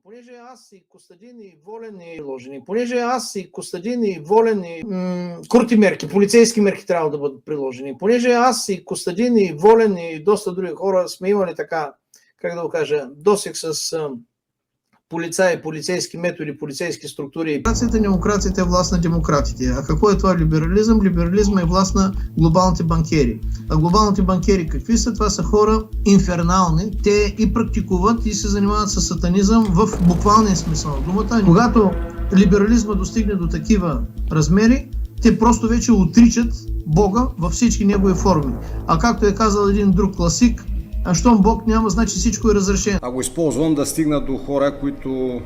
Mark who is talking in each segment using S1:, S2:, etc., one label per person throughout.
S1: Понеже аз и Костадин и Волен и приложени. Понеже аз и Костадин и Волен и крути мерки, полицейски мерки трябва да бъдат приложени. Понеже аз и Костадин и Волен и доста други хора сме имали така, как да го кажа, досег с полицаи, полицейски методи, полицейски структури. Демокрацията е власт на демократите. А какво е това либерализъм? Либерализъм е власт на глобалните банкери. А глобалните банкери какви са? Това са хора инфернални. Те и практикуват и се занимават с сатанизъм в буквалния смисъл на думата. Когато либерализма достигне до такива размери, те просто вече отричат Бога във всички негови форми. А както е казал един друг класик, а щом Бог няма, значи всичко е разрешено.
S2: А го използвам да стигна до хора, които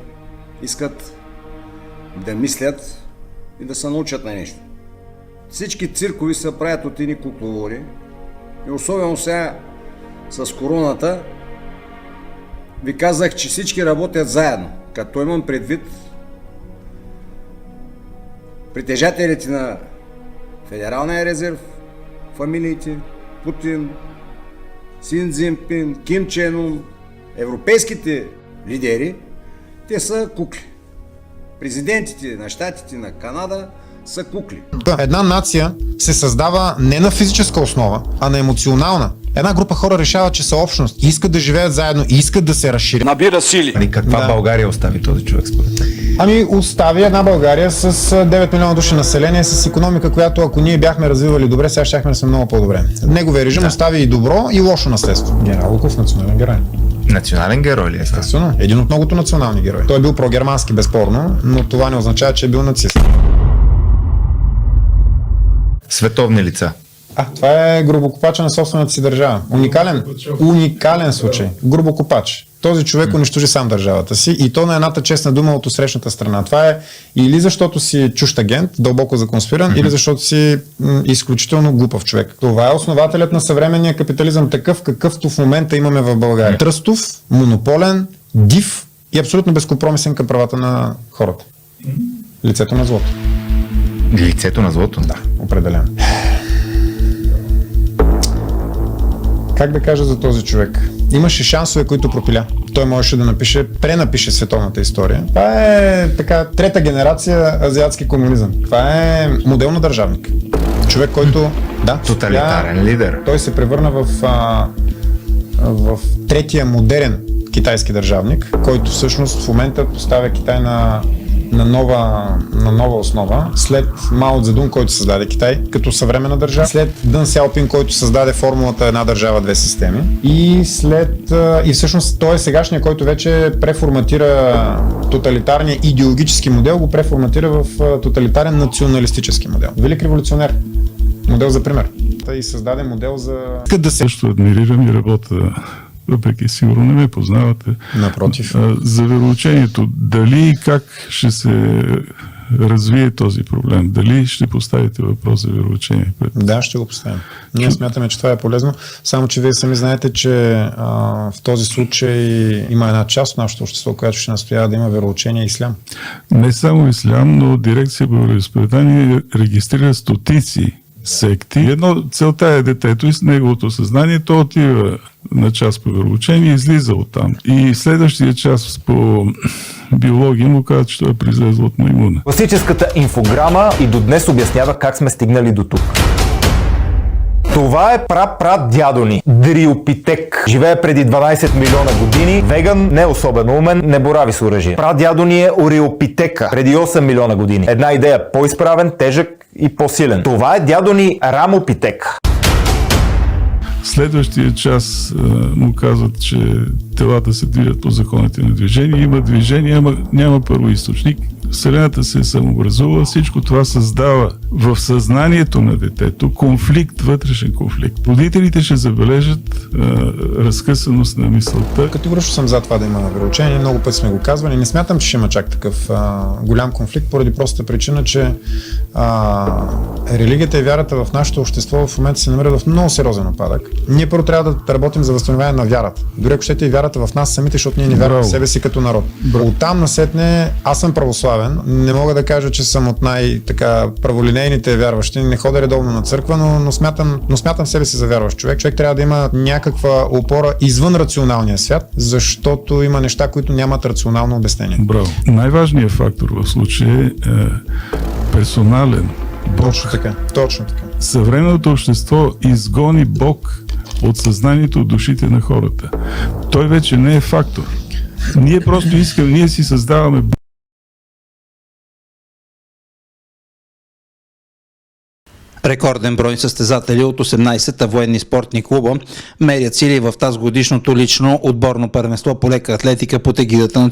S2: искат да мислят и да се научат на нещо. Всички циркови се правят от едни кукловоди и особено сега с короната ви казах, че всички работят заедно, като имам предвид притежателите на Федералния резерв, фамилиите, Путин, Син Цзинпин, Ким Чен Ун, европейските лидери, те са кукли. Президентите на щатите, на Канада са кукли.
S3: Една нация се създава не на физическа основа, а на емоционална. Една група хора решават, че са общност и искат да живеят заедно и искат да се разширят.
S4: Набира сили.
S5: Каква България остави този човек според теб?
S3: Ами остави една България с 9 милиона души население, с икономика, която ако ние бяхме развивали добре, сега щяхме да сме много по-добре. Неговия режим остави и добро, и лошо наследство. Генерал Луков, национален герой.
S5: Национален герой ли е?
S3: Естествено. Един от многото национални герои. Той е бил прогермански, безспорно, но това не означава, че е бил нацист.
S5: Световни лица.
S3: Това е грубокопача на собствената си държава. Уникален случай. Грубокопач. Този човек унищожи сам държавата си и то на едната честна дума от отсрещната страна. Това е или защото си чужд агент, дълбоко законспиран, или защото си изключително глупав човек. Това е основателят на съвременния капитализъм, такъв какъвто в момента имаме в България. Тръстов, монополен, див и абсолютно безкомпромисен към правата на хората. Лицето на злото.
S5: Лицето на злото?
S3: Да, определено. Как да кажа за този човек? Имаше шансове, които пропиля. Той можеше да пренапише световната история. Това е така трета генерация азиатски комунизъм. Това е модел на държавник. Човек, който...
S5: Тоталитарен лидер.
S3: Той се превърна в третия модерен китайски държавник, който всъщност в момента поставя Китай на нова основа. След Мао Цзедун, който създаде Китай като съвременна държава, след Дън Сяопин, който създаде формулата една държава, две системи, и всъщност той е сегашния, който вече преформатира тоталитарния идеологически модел, го преформатира в тоталитарен националистически модел. Велик революционер. Модел за пример. И създаде модел за...
S6: Също адмирирам и работа, въпреки сигурно не ме познавате.
S3: Напротив.
S6: За вероучението, дали и как ще се развие този проблем? Дали ще поставите въпрос за вероучение?
S3: Да, ще го поставим. Ние смятаме, че това е полезно, само че вие сами знаете, че в този случай има една част от нашето общество, която ще настоява да има вероучение ислям.
S6: Не само ислям, но дирекция по вероизповедание регистрира стотици секти. Целта е детето и с неговото съзнание, то отива на част по вероучение и излиза оттам. И следващия част по биология му казва, че той е произлезъл от маймуна.
S7: Класическата инфограма и до днес обяснява как сме стигнали до тук. Това е дядо ни, Дриопитек. Живее преди 12 милиона години, веган, не особено умен, не борави с оръжие. Прадядо ни е Ориопитека, преди 8 милиона години. Една идея, по-изправен, тежък и по-силен. Това е дядо ни Рамопитек.
S6: Следващия час му казват, че телата се движат по законите на движение. Има движение, ама няма първоизточник. Вселената се е самообразувала. Всичко това създава в съзнанието на детето конфликт, вътрешен конфликт. Родителите ще забележат разкъсаност на мисълта.
S3: Категорично съм за това да има вероучение. Много пъти сме го казвали. Не смятам, че ще има чак такъв голям конфликт, поради простата причина, че религията и вярата в нашето общество в момента се намират в много сериозен опадък. Ние първо трябва да работим за възстановяване на вярата. Дори ако щете и вярата в нас самите, защото ние не вярваме в себе си като народ. Оттам насетне аз съм православен. Не мога да кажа, че съм от най-праволинейните нейните вярващи. Не ходя редовно на църква, но смятам себе си за вярващ човек. Човек трябва да има някаква опора извън рационалния свят, защото има неща, които нямат рационално обяснение.
S6: Браво. Най-важният фактор в случая е персонален. Бог.
S3: Точно така.
S6: Съвременното общество изгони Бог от съзнанието, от душите на хората. Той вече не е фактор. Ние просто искаме, ние си създаваме.
S4: Рекорден брой състезатели от 18-та военни спортни клуба мерят сили в тазгодишното лично отборно първенство по лека атлетика под егидата на